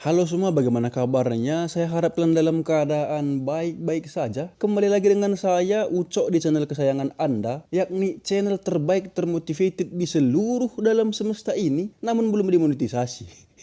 Halo semua, bagaimana kabarnya? Saya harap kalian dalam keadaan baik-baik saja. Kembali lagi dengan saya, Ucok, di channel kesayangan Anda, yakni channel terbaik termotivated di seluruh dalam semesta ini, namun belum dimonetisasi.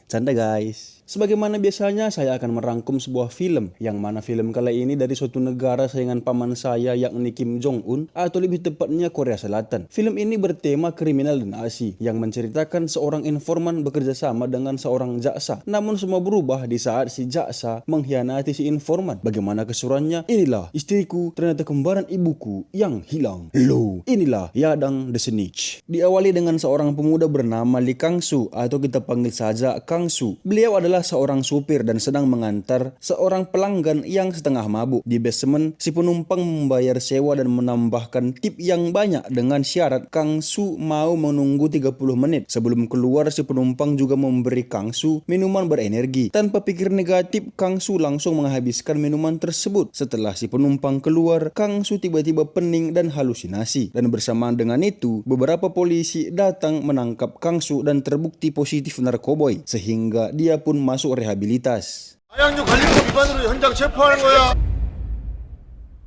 Canda guys. Sebagaimana biasanya, saya akan merangkum sebuah film, yang mana film kali ini dari suatu negara saingan paman saya, yakni Kim Jong-un, atau lebih tepatnya Korea Selatan. Film ini bertema kriminal dan aksi, yang menceritakan seorang informan bekerja sama dengan seorang jaksa. Namun semua berubah di saat si jaksa mengkhianati si informan. Bagaimana kesurannya? Inilah istriku, ternyata kembaran ibuku yang hilang. Loh, inilah Yadang the Snitch. Diawali dengan seorang pemuda bernama Lee Kang-soo, atau kita panggil saja Kang-soo. Beliau adalah seorang supir dan sedang mengantar seorang pelanggan yang setengah mabuk. Di basement, si penumpang membayar sewa dan menambahkan tip yang banyak dengan syarat Kang-soo mau menunggu 30 menit. Sebelum keluar, si penumpang juga memberi Kang-soo minuman berenergi. Tanpa pikir negatif, Kang-soo langsung menghabiskan minuman tersebut. Setelah si penumpang keluar, Kang-soo tiba-tiba pening dan halusinasi. Dan bersamaan dengan itu, beberapa polisi datang menangkap Kang-soo dan terbukti positif narkoboy, sehingga dia pun masuk rehabilitas.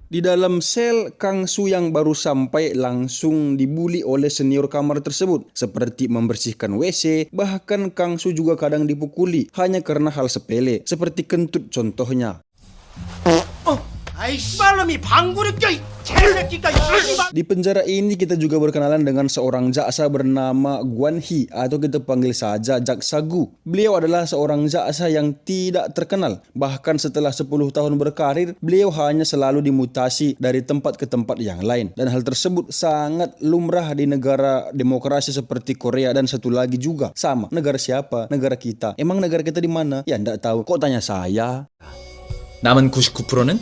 Di dalam sel, Kang-soo yang baru sampai langsung dibuli oleh senior kamar tersebut, seperti membersihkan WC. Bahkan Kang-soo juga kadang dipukuli hanya karena hal sepele, seperti kentut contohnya. Di penjara ini kita juga berkenalan dengan seorang jaksa bernama Guan Hee, atau kita panggil saja Jaksa Gu. Beliau adalah seorang jaksa yang tidak terkenal. Bahkan setelah 10 tahun berkarir, beliau hanya selalu dimutasi dari tempat ke tempat yang lain. Dan hal tersebut sangat lumrah di negara demokrasi seperti Korea. Dan satu lagi juga sama, negara siapa? Negara kita. Emang negara kita di mana? Ya enggak tahu. Kok tanya saya? 남은 99%는?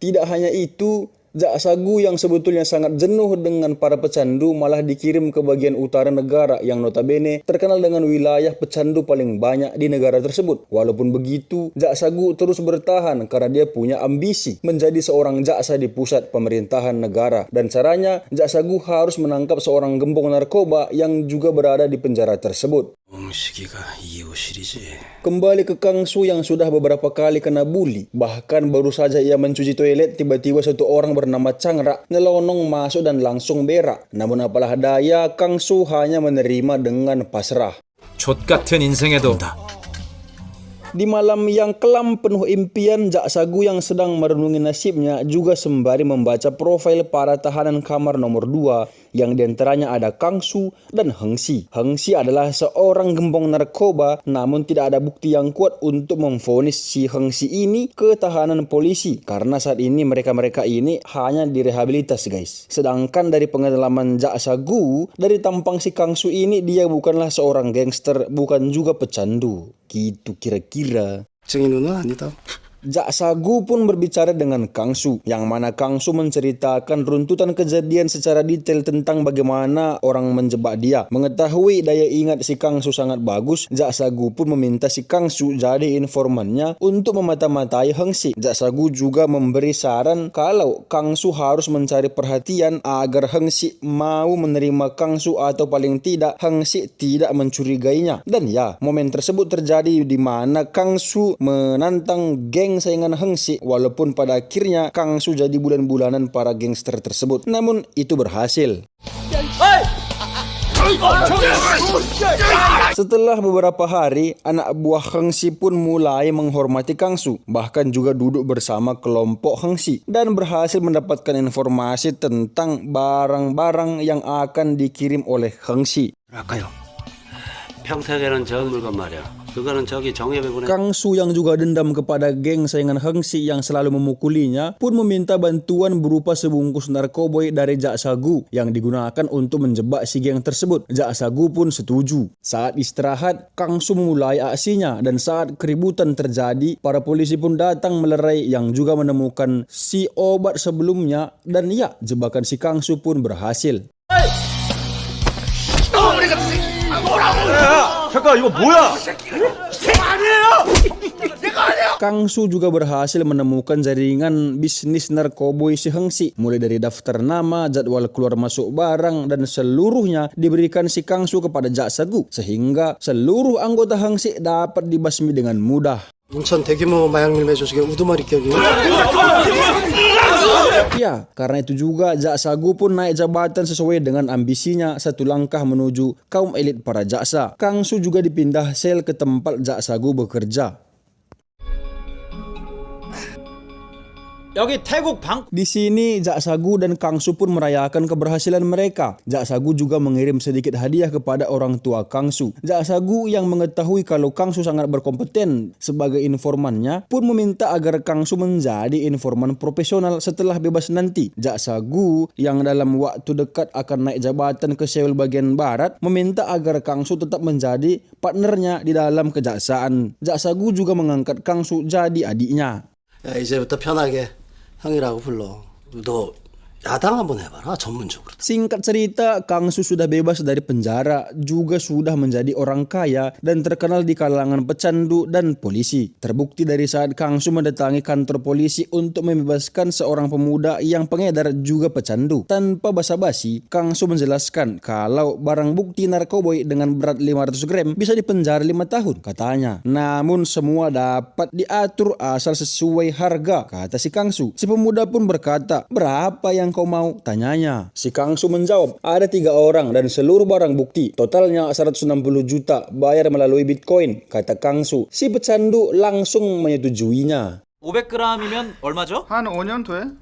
Tidak hanya itu, Jaksa Gu yang sebetulnya sangat jenuh dengan para pecandu malah dikirim ke bagian utara negara yang notabene terkenal dengan wilayah pecandu paling banyak di negara tersebut. Walaupun begitu, Jaksa Gu terus bertahan karena dia punya ambisi menjadi seorang jaksa di pusat pemerintahan negara. Dan caranya, Jaksa Gu harus menangkap seorang gembong narkoba yang juga berada di penjara tersebut. Kembali ke Kang-soo yang sudah beberapa kali kena bully. Bahkan baru saja ia mencuci toilet, tiba-tiba satu orang bernama Changra nyelonong masuk dan langsung berak. Namun apalah daya, Kang-soo hanya menerima dengan pasrah. 족같은 인생에도 Di malam yang kelam penuh impian, Jaksa Gu yang sedang merenungi nasibnya juga sembari membaca profil para tahanan kamar nomor 2, yang diantaranya ada Kang-soo dan Heng-si. Heng-si adalah seorang gembong narkoba, namun tidak ada bukti yang kuat untuk memvonis si Heng-si ini ke tahanan polisi, karena saat ini mereka-mereka ini hanya direhabilitas guys. Sedangkan dari pengalaman Jaksa Gu, dari tampang si Kang-soo ini, dia bukanlah seorang gangster, bukan juga pecandu. Gitu kira-kira. 증인은 아니다. Jaksa Gu pun berbicara dengan Kang-soo, yang mana Kang-soo menceritakan runtutan kejadian secara detail tentang bagaimana orang menjebak dia. Mengetahui daya ingat si Kang-soo sangat bagus, Jaksa Gu pun meminta si Kang-soo jadi informannya untuk memata-matai Heng-si. Jaksa Gu juga memberi saran kalau Kang-soo harus mencari perhatian agar Heng-si mau menerima Kang-soo, atau paling tidak Heng-si tidak mencurigainya. Dan ya, momen tersebut terjadi di mana Kang-soo menantang geng saingan Heng-si, walaupun pada akhirnya Kang-soo jadi bulan-bulanan para gangster tersebut. Namun itu berhasil. Setelah beberapa hari, anak buah Heng-si pun mulai menghormati Kang-soo, bahkan juga duduk bersama kelompok Heng-si dan berhasil mendapatkan informasi tentang barang-barang yang akan dikirim oleh Heng-si. 평택에는 저 물건 말이야. 그거는 저기 정예배 보내. Kang-soo yang juga dendam kepada geng saingan Heng-si yang selalu memukulinya pun meminta bantuan berupa sebungkus narkoboy dari Jaksa Gu yang digunakan untuk menjebak si geng tersebut. Jaksa Gu pun setuju. Saat istirahat, Kang-soo memulai aksinya, dan saat keributan terjadi, para polisi pun datang melerai yang juga menemukan si obat sebelumnya, dan ya, jebakan si Kang-soo pun berhasil. 야, 잠깐 이거 뭐야? Kang Su juga berhasil menemukan jaringan bisnis narkoboy si Heng Si, mulai dari daftar nama, jadwal keluar masuk barang, dan seluruhnya diberikan si Kang Su kepada Jak Sagu, sehingga seluruh anggota Heng Si dapat dibasmi dengan mudah. 인천 대규모 마약 밀매 조직의 우두머리 격이 Ya, karena itu juga Jak Sagu pun naik jabatan sesuai dengan ambisinya, satu langkah menuju kaum elit para jaksa. Kang Su juga dipindah sel ke tempat Jak Sagu bekerja. 여기 태국 방 Di sini Jak Sagu dan Kang Su pun merayakan keberhasilan mereka. Jak Sagu juga mengirim sedikit hadiah kepada orang tua Kang Su. Jak Sagu yang mengetahui kalau Kang Su sangat berkompeten sebagai informannya pun meminta agar Kang Su menjadi informan profesional setelah bebas nanti. Jak Sagu yang dalam waktu dekat akan naik jabatan ke Seoul bagian barat meminta agar Kang Su tetap menjadi partnernya di dalam kejaksaan. Jak Sagu juga mengangkat Kang Su jadi adiknya. 야, 이제부터 편하게 형이라고 불러. 너 야당 한번 해봐라 전문적으로. Singkat cerita, Kang Su sudah bebas dari penjara, juga sudah menjadi orang kaya dan terkenal di kalangan pecandu dan polisi. Terbukti dari saat Kang Su mendatangi kantor polisi untuk membebaskan seorang pemuda yang pengedar juga pecandu. Tanpa basa-basi, Kang Su menjelaskan kalau barang bukti narkoboy dengan berat 500 gram bisa dipenjara 5 tahun, katanya. Namun semua dapat diatur asal sesuai harga, kata si Kang Su. Si pemuda pun berkata, berapa yang kau mau? Tanyanya. Si Kang Su menjawab, ada 3 orang dan seluruh barang bukti. Totalnya 160 juta, bayar melalui Bitcoin, kata Kang Su. Si pecandu langsung menyetujuinya. 500g이면 얼마죠? 한 5년 돼?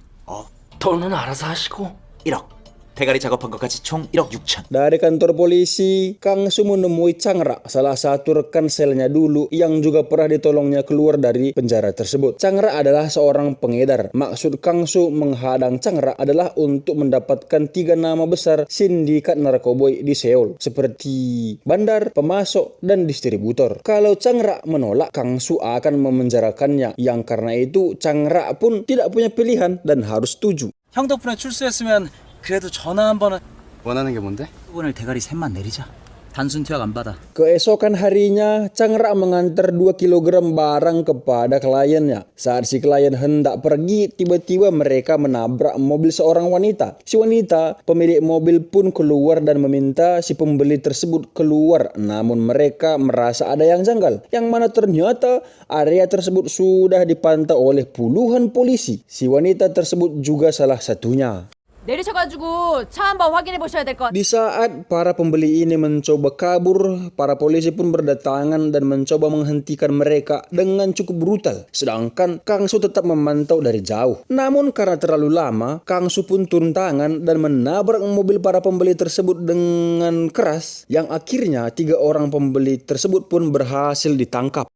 돈은 알아서 하시고 1억. 대가리 작업한 것까지 총 1억 6천. Dari kantor polisi, Kang Su menemui Changra, salah satu rekan selnya dulu yang juga pernah ditolongnya keluar dari penjara tersebut. Changra adalah seorang pengedar. Maksud Kang Su menghadang Changra adalah untuk mendapatkan 3 nama besar sindikat narkoboy di Seoul, seperti bandar, pemasok, dan distributor. Kalau Changra menolak, Kang Su akan memenjarakannya, yang karena itu Changra pun tidak punya pilihan dan harus setuju. 형 덕분에 출소했으면 그래도 전화 한 번은 원하는 게 뭔데? 오늘 대가리 셋만 내리자. 단순 투약 안 받아. Keesokan harinya, Changra mengantar 2 kilogram barang kepada kliennya. Saat si klien hendak pergi, tiba-tiba mereka menabrak mobil seorang wanita. Si wanita, pemilik mobil pun keluar dan meminta si pembeli tersebut keluar. Namun mereka merasa ada yang janggal, yang mana ternyata area tersebut sudah dipantau oleh puluhan polisi. Si wanita tersebut juga salah satunya. 내리셔가지고 차 한번 확인해 보셔야 될 것 같아요. Di saat para pembeli ini mencoba kabur, para polisi pun berdatangan dan mencoba menghentikan mereka dengan cukup brutal. Sedangkan Kang Su tetap memantau dari jauh. Namun karena terlalu lama, Kang Su pun turun tangan dan menabrak mobil para pembeli tersebut dengan keras, yang akhirnya 3 orang pembeli tersebut pun berhasil ditangkap.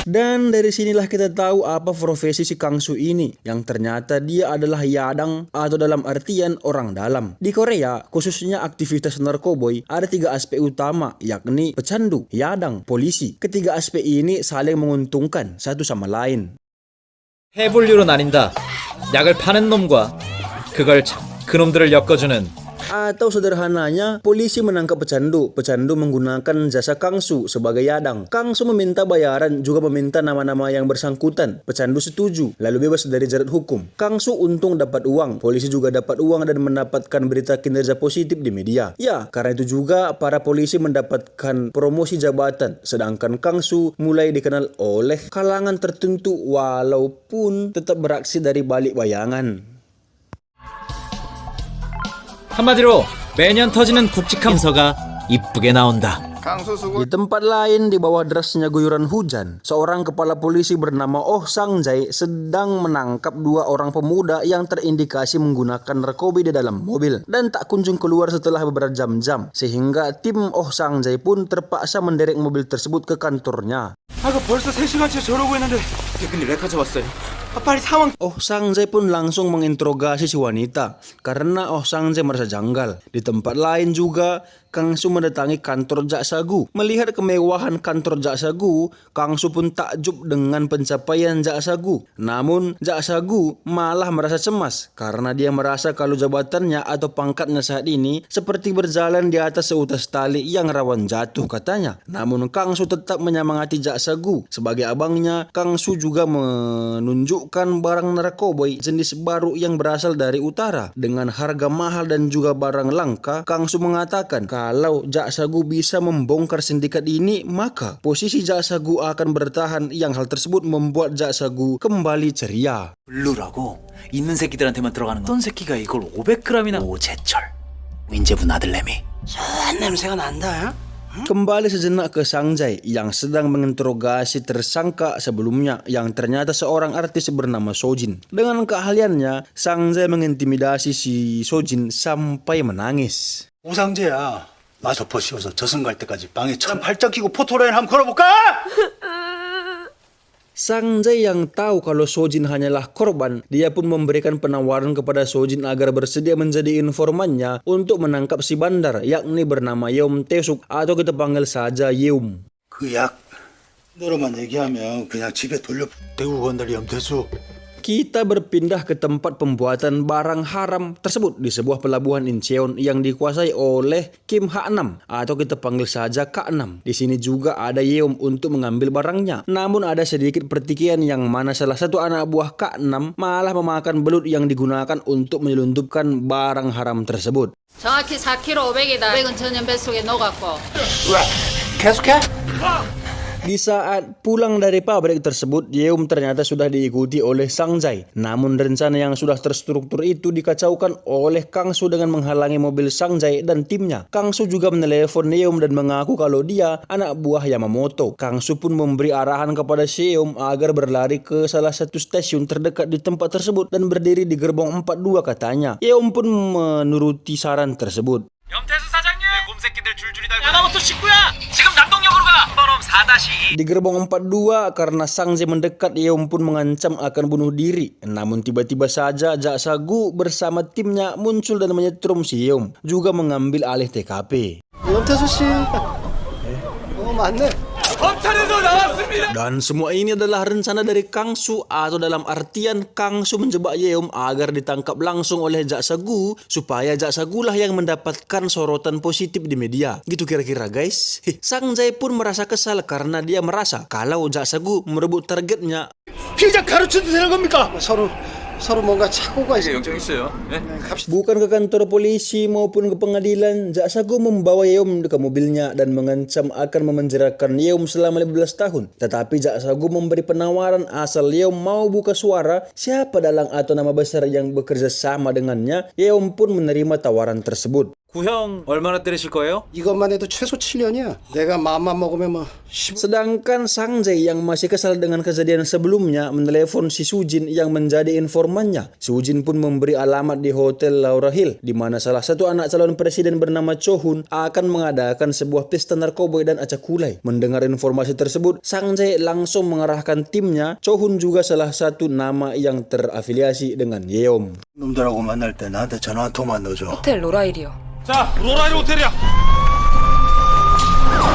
Dan dari sinilah kita tahu apa profesi si Kang Su ini, yang ternyata dia adalah yadang atau dalam artian orang dalam. Di Korea, khususnya aktivitas narkoboy, ada 3 aspek utama, yakni pecandu, yadang, polisi. Ketiga aspek ini saling menguntungkan satu sama lain. 해분류로 나뉜다. 약을 파는 놈과 그놈들을 엮어주는. Atau sederhananya, polisi menangkap pecandu. Pecandu menggunakan jasa Kang Su sebagai yadang. Kang Su meminta bayaran, juga meminta nama-nama yang bersangkutan. Pecandu setuju, lalu bebas dari jerat hukum. Kang Su untung dapat uang, polisi juga dapat uang dan mendapatkan berita kinerja positif di media. Ya, karena itu juga para polisi mendapatkan promosi jabatan, sedangkan Kang Su mulai dikenal oleh kalangan tertentu walaupun tetap beraksi dari balik bayangan. 한마디로 매년 터지는 굵직한 인서가 이쁘게 나온다. 강수 수고. Di tempat lain, di bawah derasnya guyuran hujan, seorang kepala polisi bernama Oh Sang-jae sedang menangkap 2 orang pemuda yang terindikasi menggunakan narkoba di dalam mobil dan tak kunjung keluar setelah beberapa jam-jam, sehingga tim Oh Sang-jae pun terpaksa menderek mobil tersebut ke kantornya. 아, 그 벌써 3시간째 저러고 있는데. 대표님 왜 가져왔어요? Oh Sang-jae pun langsung menginterogasi si wanita karena Oh Sang-jae merasa janggal. Di tempat lain juga Kang-su mendatangi kantor Jaksagu. Melihat kemewahan kantor Jaksagu, Kang-su pun takjub dengan pencapaian Jaksagu. Namun Jaksagu malah merasa cemas karena dia merasa kalau jabatannya atau pangkatnya saat ini seperti berjalan di atas seutas tali yang rawan jatuh katanya. Namun Kang-su tetap menyemangati Jaksagu. Sebagai abangnya, Kang-su juga menunjukkan barang narkoboy jenis baru yang berasal dari utara. Dengan harga mahal dan juga barang langka, Kang-su mengatakan kalau Jaksagu bisa membongkar sindikat ini, maka posisi Jaksagu akan bertahan yang hal tersebut membuat Jaksagu kembali ceria. 블루라고 있는 새끼들한테만 들어가는 거. 어떤 새끼가 이걸 500g이나 오재철 민재분 아들내미 좋은 냄새가 난다. Kembali sejenak ke Sang-jae yang sedang menginterogasi tersangka sebelumnya yang ternyata seorang artis bernama Sojin. Dengan keahliannya, Sang-jae mengintimidasi si Sojin sampai menangis. 오상재야, 나 저퍼 씌워서 저승 갈 때까지 방에 발작 끼고 포토라인 한번 걸어볼까? Sang-jae yang tahu kalau Sojin hanyalah korban, dia pun memberikan penawaran kepada Sojin agar bersedia menjadi informannya untuk menangkap si bandar, yakni bernama Yeom Tae-suk atau kita panggil saja Yeom. 그 약 너로만 얘기하면 그냥 집에 돌려 대구 건달이 염태수. Kita berpindah ke tempat pembuatan barang haram tersebut di sebuah pelabuhan Incheon yang dikuasai oleh Kim Ha-nam atau kita panggil saja K6. Di sini juga ada Yeom untuk mengambil barangnya. Namun ada sedikit pertikaian yang mana salah satu anak buah K6 malah memakan belut yang digunakan untuk menyelundupkan barang haram tersebut. 정확히 4kg 500이다. 500은 전혀 뱃속에 녹았고. 계속해? Di saat pulang dari pabrik tersebut, Yeom ternyata sudah diikuti oleh Sang-jae. Namun rencana yang sudah terstruktur itu dikacaukan oleh Kang-su dengan menghalangi mobil Sang-jae dan timnya. Kang-su juga menelepon Yeom dan mengaku kalau dia anak buah Yamamoto. Kang-su pun memberi arahan kepada Yeom agar berlari ke salah satu stasiun terdekat di tempat tersebut dan berdiri di gerbong 42 katanya. Yeom pun menuruti saran tersebut. 염태수 사장님! 곰새끼들 줄줄이 달고 야마모토 식구야! 지금 남동역으로 가! 번호 4-2 Di gerbong 42 karena Sang-jae mendekat, Yeom pun mengancam akan bunuh diri. Namun tiba-tiba saja Jaksagu bersama timnya muncul dan menyetrum si Yeom, juga mengambil alih TKP. 염태수 씨. 맞네. Dan semua ini adalah rencana dari Kang-su atau dalam artian Kang-su menjebak Yeom agar ditangkap langsung oleh Jaksagu supaya Jaksagu lah yang mendapatkan sorotan positif di media. Gitu kira-kira guys. Sang-jae pun merasa kesal karena dia merasa kalau Jaksagu merebut targetnya. 피해자 가르쳐도 되는 겁니까? 서로 뭔가 착오가 있어. 영장 있어요. 네? Bukan ke kantor polisi maupun ke pengadilan, Jaksagu membawa Yeom ke mobilnya dan mengancam akan memenjarakan Yeom selama 15 tahun. Tetapi Jaksagu memberi penawaran asal Yeom mau buka suara siapa dalang atau nama besar yang bekerja sama dengannya. Yeom pun menerima tawaran tersebut. 구형 얼마나 때리실 거예요? 이것만 해도 최소 7년이야. 내가 마음만 먹으면 뭐 10... Sedangkan Sang-jae yang masih kesal dengan kejadian sebelumnya menelepon si Sujin yang menjadi informannya. Sujin pun memberi alamat di Hotel Laura Hill, di mana salah satu anak calon presiden bernama Cho-hun akan mengadakan sebuah pesta narkoba dan acak kulai. Mendengar informasi tersebut, Sang-jae langsung mengarahkan timnya. Cho-hun juga salah satu nama yang terafiliasi dengan Yeom. 놈들하고 만날 때 나한테 전화 한 통만 넣어줘. 호텔 로라일이요. 자, 로라일 호텔이야!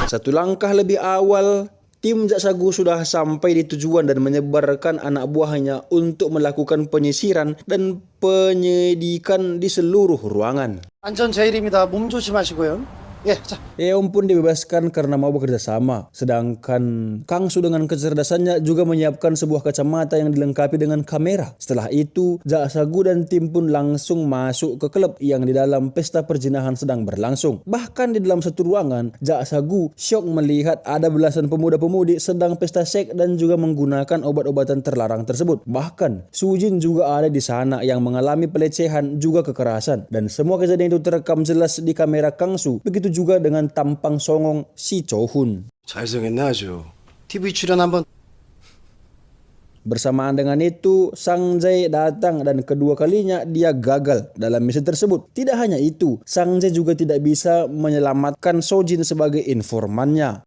Satu langkah lebih awal, tim Jaksagu sudah sampai di tujuan dan menyebarkan anak buahnya untuk melakukan penyisiran dan penyidikan di seluruh ruangan. 안전 제일입니다. 몸 조심하시고요. 예, 자. Yeom pun dibebaskan karena mau bekerja sama. Sedangkan Kang-su dengan kecerdasannya juga menyiapkan sebuah kacamata yang dilengkapi dengan kamera. Setelah itu, Jaksagu dan tim pun langsung masuk ke klub yang di dalam pesta perjinahan sedang berlangsung. Bahkan di dalam satu ruangan, Jaksagu syok melihat ada belasan pemuda-pemudi sedang pesta seks dan juga menggunakan obat-obatan terlarang tersebut. Bahkan, Sujin juga ada di sana yang mengalami pelecehan juga kekerasan. Dan semua kejadian itu terekam jelas di kamera Kang-su. Begitu juga dengan tampang songong si Cho-hun. 잘생겼네 아주. TV 출연 한번. Bersamaan dengan itu, Sang-jae datang dan kedua kalinya dia gagal dalam misi tersebut. Tidak hanya itu, Sang-jae juga tidak bisa menyelamatkan Sojin sebagai informannya.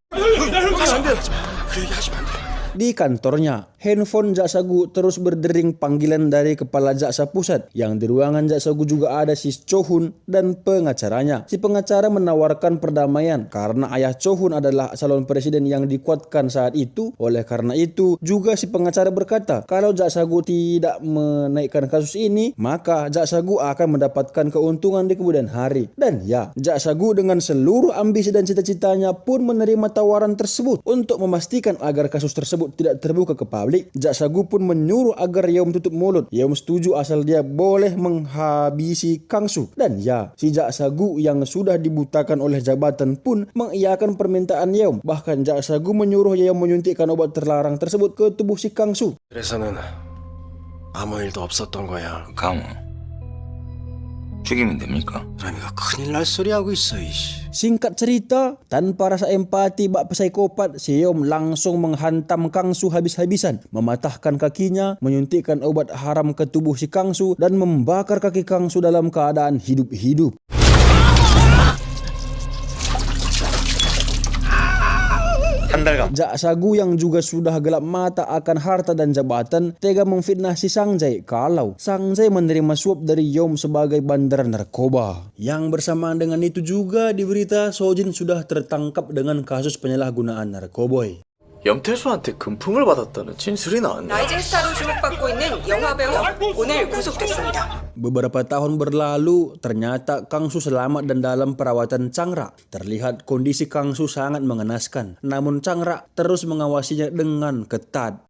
Di kantornya, handphone Jaksagu terus berdering panggilan dari Kepala Jaksa Pusat. Yang di ruangan Jaksagu juga ada si Cho-hun dan pengacaranya. Si pengacara menawarkan perdamaian karena ayah Cho-hun adalah calon presiden yang dikuatkan saat itu. Oleh karena itu, juga si pengacara berkata, kalau Jaksagu tidak menaikkan kasus ini, maka Jaksagu akan mendapatkan keuntungan di kemudian hari. Dan ya, Jaksagu dengan seluruh ambisi dan cita-citanya pun menerima tawaran tersebut untuk memastikan agar kasus tersebut tidak terbuka ke publik. Jaksagu pun menyuruh agar Yeom tutup mulut. Yeom setuju asal dia boleh menghabisi Kang Soo. Dan ya, si Jaksagu yang sudah dibutakan oleh jabatan pun mengiyakan permintaan Yeom. Bahkan Jaksagu menyuruh Yeom menyuntikkan obat terlarang tersebut ke tubuh si Kang Soo. 그래서는 아무 일도 없었던 거야. 강우 죽이면 됩니까? 라미가 큰일 날 소리 하고 있어 이씨. Singkat cerita, tanpa rasa empati bak psikopat, si Yeom langsung menghantam Kang Soo habis-habisan, mematahkan kakinya, menyuntikkan obat haram ke tubuh si Kang Soo, dan membakar kaki Kang Soo dalam keadaan hidup-hidup. Jaksagu yang juga sudah gelap mata akan harta dan jabatan tega memfitnah si Sang-jae kalau Sang-jae menerima suap dari Yeom sebagai bandar narkoba. Yang bersamaan dengan itu juga di berita Sojin sudah tertangkap dengan kasus penyalahgunaan narkoboy. 염태수한테 금품을 받았다는 진술이 나왔네. 라이징 스타로 주목받고 있는 영화배우 오늘 구속됐습니다. Beberapa tahun berlalu, ternyata Kang Soo selamat dan dalam perawatan Changra. Terlihat kondisi Kang Soo sangat mengenaskan. Namun Changra terus mengawasinya dengan ketat.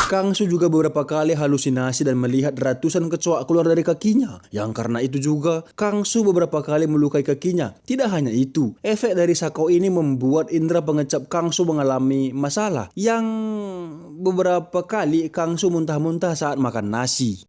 Kang Soo juga beberapa kali halusinasi dan melihat ratusan kecoak keluar dari kakinya. Yang karena itu juga, Kang Soo beberapa kali melukai kakinya. Tidak hanya itu, efek dari sako ini membuat indera pengecap Kang Soo mengalami masalah. Yang beberapa kali Kang Soo muntah-muntah saat makan nasi.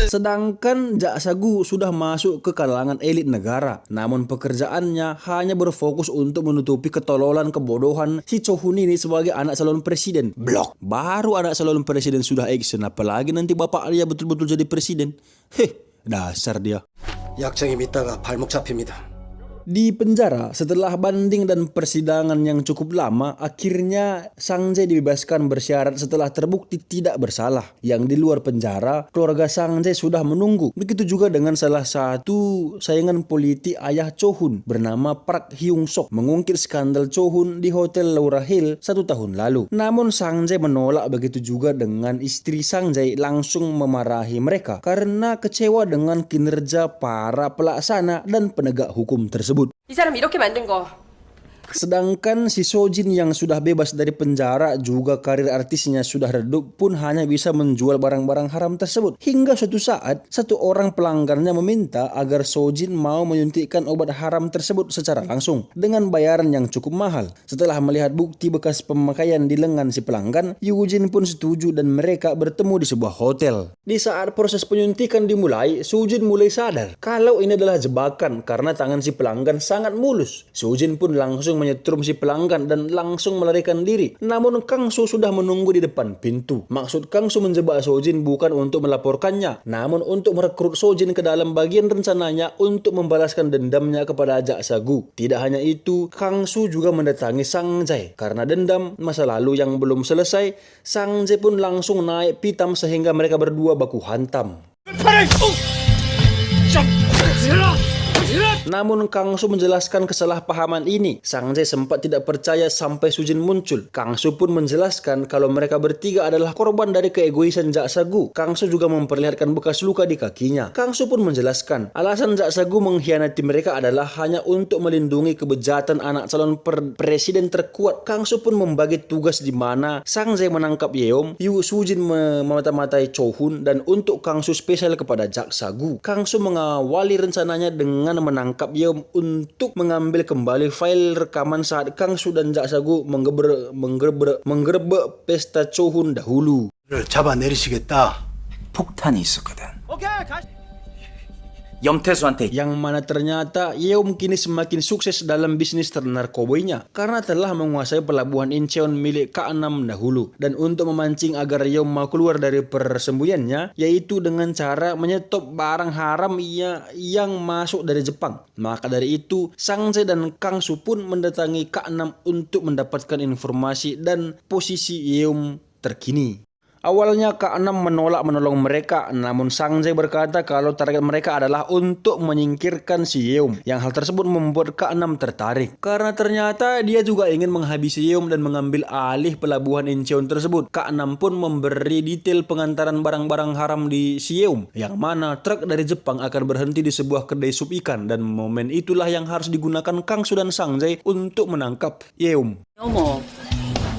Sedangkan Jaksagu sudah masuk ke kalangan elit negara, namun pekerjaannya hanya berfokus untuk menutupi ketololan kebodohan si Cho-hun ini sebagai anak calon presiden. Blok. Baru anak calon presiden sudah action, apalagi nanti bapak dia betul-betul jadi presiden. Dasar dia. 약쟁이 믿다가 발목 잡힙니다. Di penjara, setelah banding dan persidangan yang cukup lama, akhirnya Sang-jae dibebaskan bersyarat setelah terbukti tidak bersalah. Yang di luar penjara, keluarga Sang-jae sudah menunggu. Begitu juga dengan salah satu saingan politik ayah Cho-hun bernama Park Hyung-sok mengungkit skandal Cho-hun di Hotel Laura Hill 1 tahun lalu. Namun Sang-jae menolak, begitu juga dengan istri Sang-jae langsung memarahi mereka karena kecewa dengan kinerja para pelaksana dan penegak hukum tersebut. 이 사람 이렇게 만든 거 Sedangkan si Sojin yang sudah bebas dari penjara juga karir artisnya sudah redup pun hanya bisa menjual barang-barang haram tersebut. Hingga suatu saat, satu orang pelanggannya meminta agar Sojin mau menyuntikkan obat haram tersebut secara langsung dengan bayaran yang cukup mahal. Setelah melihat bukti bekas pemakaian di lengan si pelanggan, Yujin pun setuju dan mereka bertemu di sebuah hotel. Di saat proses penyuntikan dimulai, Sojin mulai sadar kalau ini adalah jebakan karena tangan si pelanggan sangat mulus. Sojin pun langsung menyetrum si pelanggan dan langsung melarikan diri. Namun Kang Soo sudah menunggu di depan pintu. Maksud Kang Soo menjebak Sojin bukan untuk melaporkannya, namun untuk merekrut Sojin ke dalam bagian rencananya untuk membalaskan dendamnya kepada Jaksagu. Tidak hanya itu, Kang Soo juga mendatangi Sang-jae. Karena dendam masa lalu yang belum selesai, Sang-jae pun langsung naik pitam sehingga mereka berdua baku hantam. Namun Kang Soo menjelaskan kesalahpahaman ini. Sang-jae sempat tidak percaya sampai Sujin muncul. Kang Soo pun menjelaskan kalau mereka bertiga adalah korban dari keegoisan Jaksagu. Kang Soo juga memperlihatkan bekas luka di kakinya. Kang Soo pun menjelaskan alasan Jaksagu mengkhianati mereka adalah hanya untuk melindungi kebejatan anak calon presiden terkuat. Kang Soo pun membagi tugas di mana Sang-jae menangkap Yeom, Yu Sujin memata-matai Cho-hun, dan untuk Kang Soo spesial kepada Jaksagu. Kang Soo mengawali rencananya dengan menangkap Yeom untuk mengambil kembali file rekaman saat Kang Soo dan Jaksagu menggerebek pesta Cho-hun dahulu. 잡아내리시겠다. 폭탄이 있었거든. 염태수한테 Yang mana ternyata Yeom kini semakin sukses dalam bisnis ternarkoboinya karena telah menguasai pelabuhan Incheon milik K6 dahulu. Dan untuk memancing agar Yeom mau keluar dari persembunyiannya, yaitu dengan cara menyetop barang haram yang masuk dari Jepang. Maka dari itu, Sang Jae dan Kang Soo pun mendatangi K6 untuk mendapatkan informasi dan posisi Yeom terkini. Awalnya K6 menolak menolong mereka, namun Sang Jae berkata kalau target mereka adalah untuk menyingkirkan si Yeom. Yang hal tersebut membuat K6 tertarik, karena ternyata dia juga ingin menghabisi Yeom dan mengambil alih pelabuhan Incheon tersebut. K6 pun memberi detail pengantaran barang-barang haram di si Yeom, yang mana truk dari Jepang akan berhenti di sebuah kedai sup ikan, dan momen itulah yang harus digunakan Kang Soo dan Sang Jae untuk menangkap Yeom. 어머,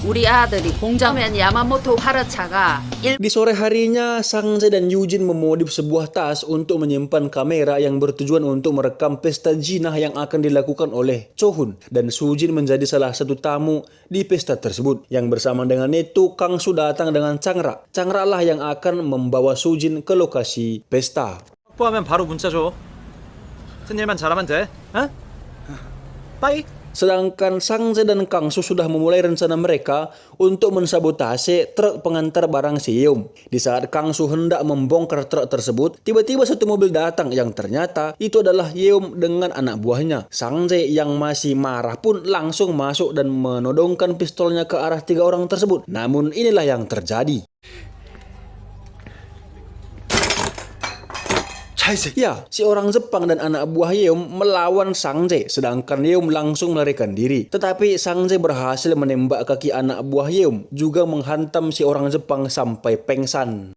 우리 아들이 공장면 야마모토 화르차가 Di sore harinya, Sang Jae dan Yujin memodif sebuah tas untuk menyimpan kamera yang bertujuan untuk merekam pesta jinah yang akan dilakukan oleh Chohun, dan Sujin menjadi salah satu tamu di pesta tersebut. Yang bersama dengan itu, Kang Soo datang dengan Changra. Changra lah yang akan membawa Sujin ke lokasi pesta. 확보하면 바로 문자 줘. 같은 일만 잘하면 돼. 어? 빠이. Sedangkan Sang Jae dan Kang Soo sudah memulai rencana mereka untuk mensabotase truk pengantar barang si Yeom. Di saat Kang Soo hendak membongkar truk tersebut, tiba-tiba satu mobil datang yang ternyata itu adalah Yeom dengan anak buahnya. Sang Jae yang masih marah pun langsung masuk dan menodongkan pistolnya ke arah 3 orang tersebut. Namun inilah yang terjadi. Ya, si orang Jepang dan anak buah Yeom melawan Sang Jae, sedangkan Yeom langsung melarikan diri. Tetapi Sang Jae berhasil menembak kaki anak buah Yeom, juga menghantam si orang Jepang sampai pengsan.